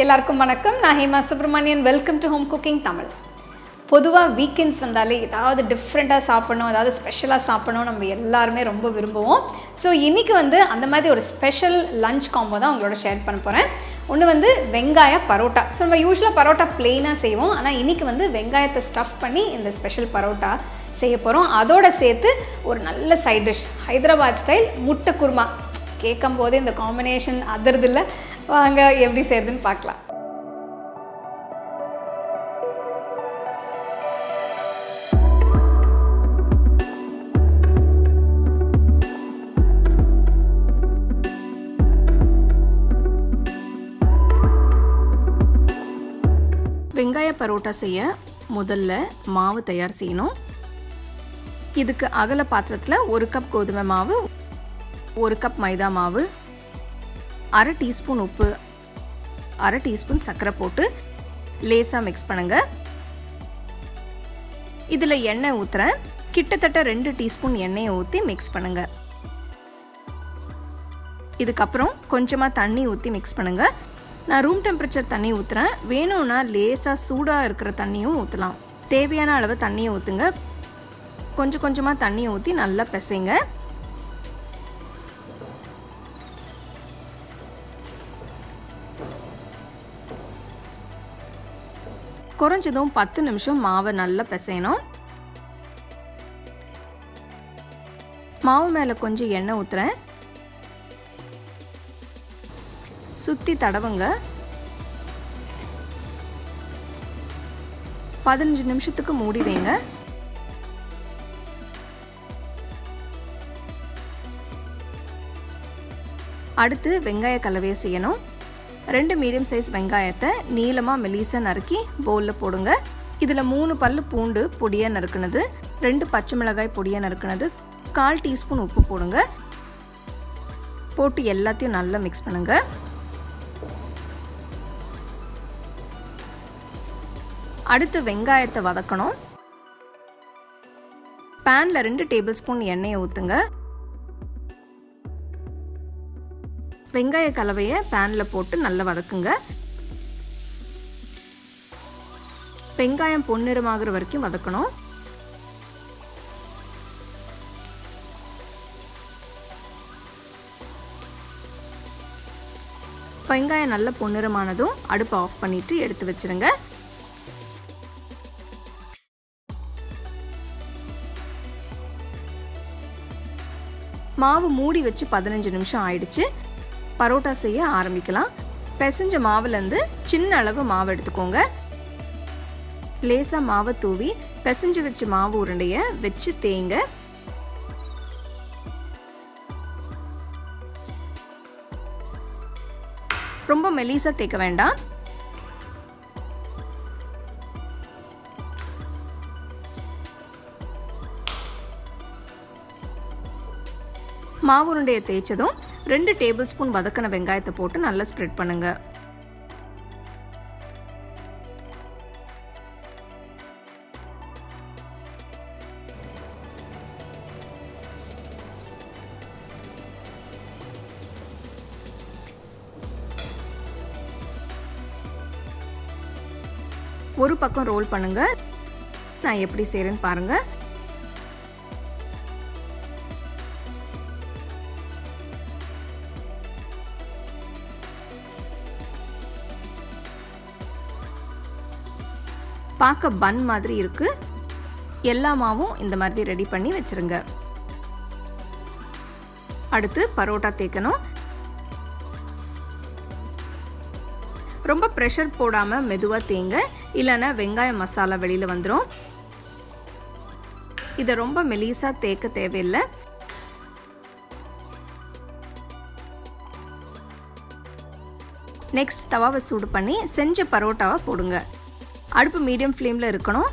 எல்லாருக்கும் வணக்கம். நான் Hema Subramanian. Welcome to home cooking Tamil. பொதுவாக வீக்கெண்ட்ஸ் வந்தாலே ஏதாவது டிஃப்ரெண்ட்டாக சாப்பிடணும், ஏதாவது ஸ்பெஷலாக சாப்பிடணும் நம்ம எல்லாருமே ரொம்ப விரும்புவோம். ஸோ இன்றைக்கி அந்த மாதிரி ஒரு ஸ்பெஷல் லஞ்ச் காம்போ தான் உங்களோட ஷேர் பண்ண போகிறேன். ஒன்று வெங்காய பரோட்டா. ஸோ நம்ம யூஸ்வலாக பரோட்டா ப்ளெயினாக செய்வோம், ஆனால் இன்றைக்கி வெங்காயத்தை ஸ்டஃப் பண்ணி இந்த ஸ்பெஷல் பரோட்டா செய்ய போகிறோம். அதோடு சேர்த்து ஒரு நல்ல சைட் டிஷ், ஹைதராபாத் ஸ்டைல் முட்டை குருமா. கேட்கும் போதே இந்த காம்பினேஷன் அதிர்தில்லை. வாங்க எப்படி செய்யுதுன்னு பார்க்கலாம். வெங்காய பரோட்டா செய்ய முதல்ல மாவு தயார் செய்யணும். இதுக்கு அகல பாத்திரத்தில் 1 கப் கோதுமை மாவு, 1 கப் மைதா மாவு, 1/2 டீஸ்பூன் உப்பு, 1/2 டீஸ்பூன் சர்க்கரை போட்டு லேசாக மிக்ஸ் பண்ணுங்க. இதில் எண்ணெய் ஊற்றுறேன். கிட்டத்தட்ட 2 டீஸ்பூன் எண்ணெயை ஊற்றி மிக்ஸ் பண்ணுங்க. இதுக்கப்புறம் கொஞ்சமாக தண்ணி ஊற்றி மிக்ஸ் பண்ணுங்க. நான் ரூம் டெம்பரேச்சர் தண்ணி ஊற்றுறேன். வேணும்னா லேசாக சூடாக இருக்கிற தண்ணியும் ஊற்றலாம். தேவையான அளவு தண்ணியை ஊற்றுங்க. கொஞ்சம் கொஞ்சமாக தண்ணியை ஊற்றி நல்லா பிசைங்க. குறைஞ்சதும் 10 நிமிஷம் மாவை நல்லா பிசையணும். மாவு மேலே கொஞ்சம் எண்ணெய் ஊற்றுறேன். சுற்றி தடவுங்க. 15 நிமிஷத்துக்கு மூடி வைங்க. அடுத்து வெங்காய கலவையை செய்யணும். 2 மீடியம் சைஸ் வெங்காயத்தை நீளமாக மெலிசாக நறுக்கி பவுலில் போடுங்க. இதில் 3 பல்லு பூண்டு பொடியாக நறுக்குனது, 2 பச்சை மிளகாய் பொடியாக நறுக்குனது, 1/4 டீஸ்பூன் உப்பு போடுங்க. போட்டு எல்லாத்தையும் நல்லா மிக்ஸ் பண்ணுங்க. அடுத்து வெங்காயத்தை வதக்கணும். பேனில் 2 டேபிள் ஸ்பூன் எண்ணெயை ஊற்றுங்க. வெங்காய கலவையை பேனில் போட்டு நல்லா வதக்குங்க. வெங்காயம் பொன்னிறமாகிற வரைக்கும் வதக்கணும். வெங்காயம் நல்ல பொன்னிறமானதும் அடுப்பை ஆஃப் பண்ணிட்டு எடுத்து வச்சிருங்க. மாவு மூடி வச்சு 15 நிமிஷம் ஆயிடுச்சு. பரோட்டா செய்ய ஆரம்பிக்கலாம். பிசைஞ்ச மாவுலேருந்து சின்ன அளவு மாவு எடுத்துக்கோங்க. லேசாக மாவை தூவி பிசைஞ்சு வச்ச மாவு உருண்டையை வச்சு தேய்ங்க. ரொம்ப மெலிசா தேய்க்க வேண்டாம். மாவு உருண்டையை தேய்ச்சதும் 2 டேபிள் ஸ்பூன் வதக்கின வெங்காயத்தை போட்டு நல்லா ஸ்ப்ரெட் பண்ணுங்க. ஒரு பக்கம் ரோல் பண்ணுங்க. நான் எப்படி செய்றேன்னு பாருங்க. பார்க்க பன் மாதிரி இருக்கு. எல்லா மாவும் இந்த மாதிரி ரெடி பண்ணி வச்சிருங்க. அடுத்து பரோட்டா தேய்க்கணும். ரொம்ப ப்ரெஷர் போடாம மெதுவா தேய்ங்க, இல்லைன்னா வெங்காய மசாலா வெளியில வந்துடும். இதை ரொம்ப மெலிசா தேய்க்க தேவையில்லை. நெக்ஸ்ட் தவாவை சூடு பண்ணி செஞ்ச பரோட்டாவை போடுங்க. அடுப்பு மீடியம் ஃப்ளேமில் இருக்கணும்.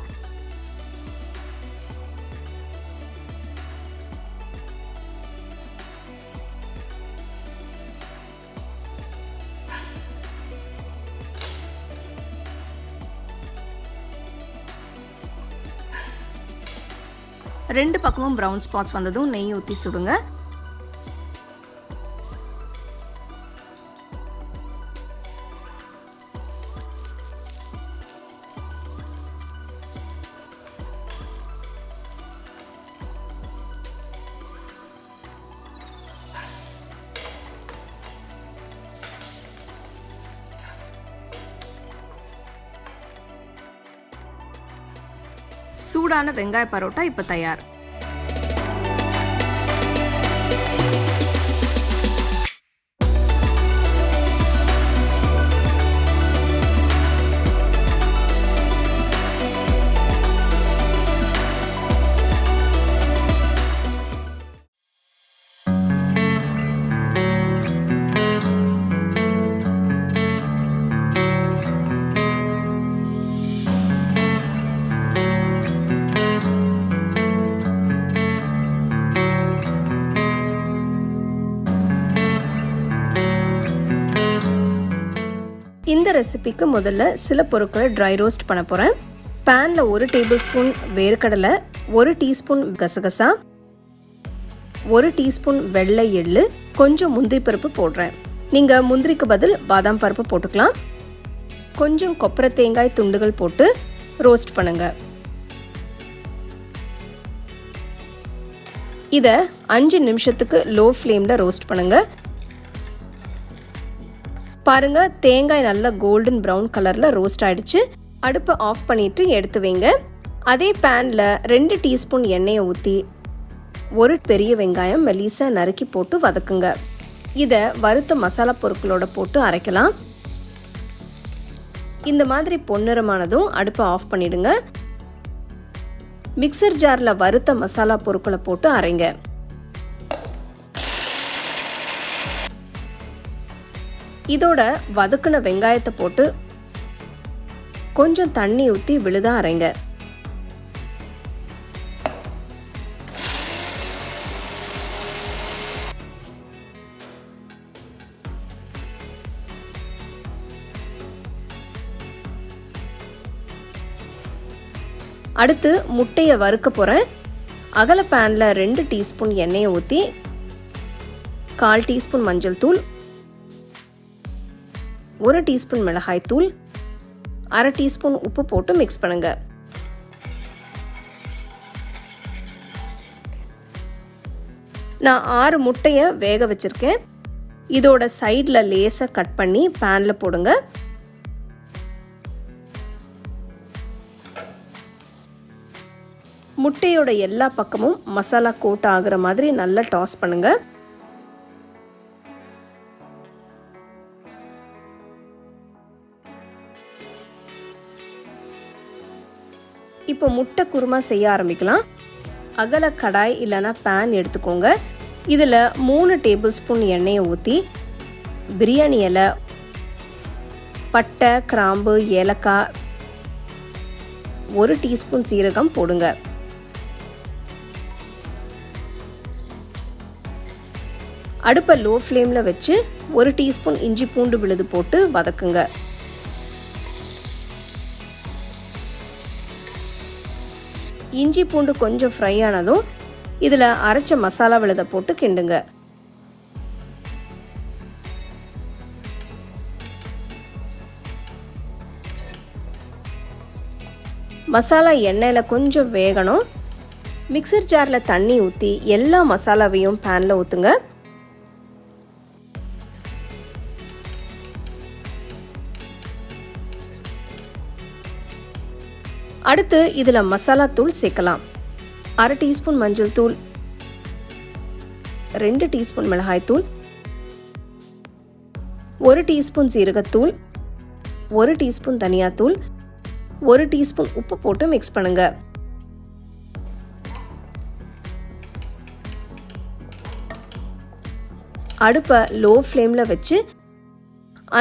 ரெண்டு பக்கமும் ப்ரௌன் ஸ்பாட்ஸ் வந்ததும் நெய் ஊற்றி சுடுங்க. சூடான வெங்காய பரோட்டா இப்போ தயார். இந்த ரெசிபிக்கு முதல்ல சில பொருட்களை ட்ரை ரோஸ்ட் பண்ண போகிறேன். பேனில் 1 டேபிள் ஸ்பூன் வேர்க்கடலை, 1 டீஸ்பூன் கசகசா, 1 டீஸ்பூன் வெள்ளை எள்ளு, கொஞ்சம் முந்திரி பருப்பு போடுறேன். நீங்கள் முந்திரிக்கு பதில் பாதாம் பருப்பு போட்டுக்கலாம். கொஞ்சம் கொப்பரை தேங்காய் துண்டுகள் போட்டு ரோஸ்ட் பண்ணுங்க. இதை 5 நிமிஷத்துக்கு லோ ஃப்ளேமில் ரோஸ்ட் பண்ணுங்க. பாருங்க, தேங்காய் நல்லா கோல்டன் ப்ரௌன் கலரில் ரோஸ்ட் ஆயிடுச்சு. அடுப்பை ஆஃப் பண்ணிட்டு எடுத்து வைங்க. அதே பேனில் 2 டீஸ்பூன் எண்ணெயை ஊற்றி 1 பெரிய வெங்காயம் மெலிசா நறுக்கி போட்டு வதக்குங்க. இதை வறுத்த மசாலா பொருட்களோட போட்டு அரைக்கலாம். இந்த மாதிரி பொன்னிறமானதும் அடுப்பை ஆஃப் பண்ணிடுங்க. மிக்சர் ஜாரில் வறுத்த மசாலா பொருட்களை போட்டு அரைங்க. இதோட வதக்குன வெங்காயத்தை போட்டு கொஞ்சம் தண்ணி ஊற்றி விழுதா அரைங்க. அடுத்து முட்டையை வறுக்க போகிறேன். அகல பேனில் 2 டீஸ்பூன் எண்ணெயை ஊற்றி 1/4 டீஸ்பூன் மஞ்சள் தூள், 1 டீஸ்பூன் மிளகாய் தூள், 1/2 டீஸ்பூன் உப்பு போட்டு மிக்ஸ் பண்ணுங்க. நான் 6 முட்டையை வேக வச்சிருக்கேன். இதோட சைடில் லேசாக கட் பண்ணி பேனில் போடுங்க. முட்டையோட எல்லா பக்கமும் மசாலா கோட் ஆகுற மாதிரி நல்லா டாஸ் பண்ணுங்க. இப்போ முட்டை குருமா செய்ய ஆரம்பிக்கலாம். அகல கடாய் இல்லைனா பேன் எடுத்துக்கோங்க. இதில் 3 டேபிள் ஸ்பூன் எண்ணெயை ஊற்றி பிரியாணி இலை, பட்டை, கிராம்பு, ஏலக்காய், 1 டீஸ்பூன் சீரகம் போடுங்க. அடுப்பை லோ ஃப்ளேமில் வச்சு 1 டீஸ்பூன் இஞ்சி பூண்டு விழுது போட்டு வதக்குங்க. இஞ்சி பூண்டு கொஞ்சம் ஃப்ரை ஆனதும் இதில் அரைச்ச மசாலா விழுதை போட்டு கிண்டுங்க. மசாலா எண்ணெயில் கொஞ்சம் வேகணும். மிக்சர் ஜாரில் தண்ணி ஊற்றி எல்லா மசாலாவையும் பேனில் ஊற்றுங்க. அடுத்து இதில் மசாலா தூள் சேர்க்கலாம். 1/2 டீஸ்பூன் மஞ்சள் தூள், 2 டீஸ்பூன் மிளகாய் தூள், 1 டீஸ்பூன் சீரகத்தூள், 1 டீஸ்பூன் தனியாத்தூள், 1 டீஸ்பூன் உப்பு போட்டு மிக்ஸ் பண்ணுங்க. அடுப்பை லோ ஃப்ளேமில் வச்சு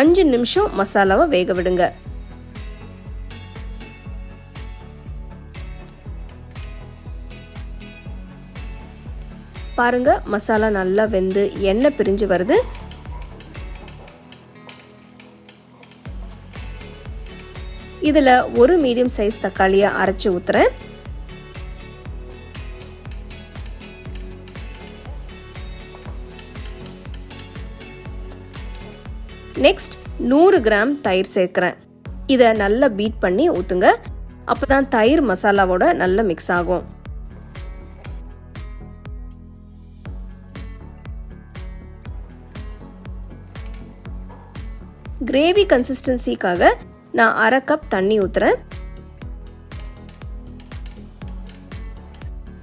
5 நிமிஷம் மசாலாவை வேக விடுங்க. பாருங்க, மசாலா நல்லா வெந்து எண்ணெய் பிரிஞ்சு வருது. இதில் 1 மீடியம் சைஸ் தக்காளியை அரைச்சி ஊற்றுறேன். நெக்ஸ்ட் 100 கிராம் தயிர் சேர்க்குறேன். இதை நல்லா பீட் பண்ணி ஊற்றுங்க. அப்போ தான் தயிர் மசாலாவோட நல்லா மிக்ஸ் ஆகும். கிரேவி கன்சிஸ்டன்சிக்காக நான் 1/2 கப் தண்ணி ஊற்றுறேன்.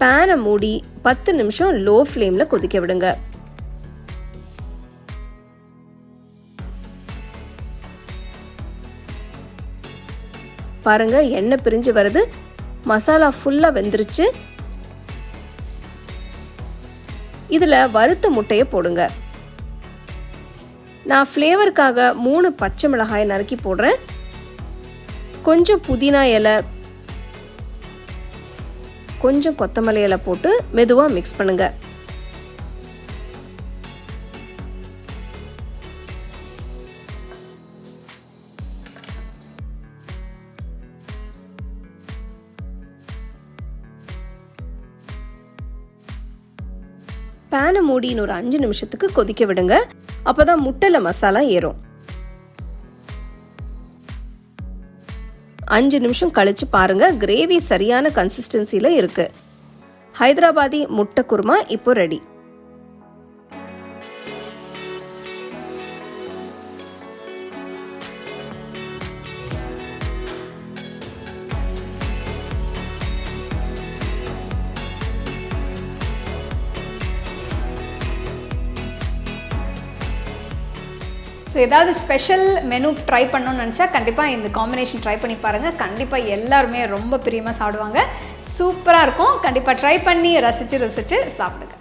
பேனை மூடி 10 நிமிஷம் லோ ஃப்ளேமில் கொதிக்க விடுங்க. பாருங்க, எண்ணெய் பிரிஞ்சு வருது. மசாலா ஃபுல்லாக வெந்துருச்சு. இதில் வறுத்த முட்டையை போடுங்க. நான் ஃப்ளேவருக்காக 3 பச்சை மிளகாய் நறுக்கி போடுறேன். கொஞ்சம் புதினா இலை, கொஞ்சம் கொத்தமல்லி இலை போட்டு மெதுவாக மிக்ஸ் பண்ணுங்க. பேனை மூடி ஒரு 5 நிமிஷத்துக்கு கொதிக்க விடுங்க. அப்போதான் முட்டையில் மசாலா ஏறும். 5 நிமிஷம் கழிச்சு பாருங்க, கிரேவி சரியான கன்சிஸ்டன்சியில் இருக்கு. ஹைதராபாதி முட்டை குருமா இப்போ ரெடி. ஸோ ஏதாவது ஸ்பெஷல் மெனு ட்ரை பண்ணணும்னு நினச்சா கண்டிப்பாக இந்த காம்பினேஷன் ட்ரை பண்ணி பாருங்கள். கண்டிப்பாக எல்லாருமே ரொம்ப பிரியமாக சாப்பிடுவாங்க. சூப்பராக இருக்கும். கண்டிப்பாக ட்ரை பண்ணி ரசித்து சாப்பிடுங்க.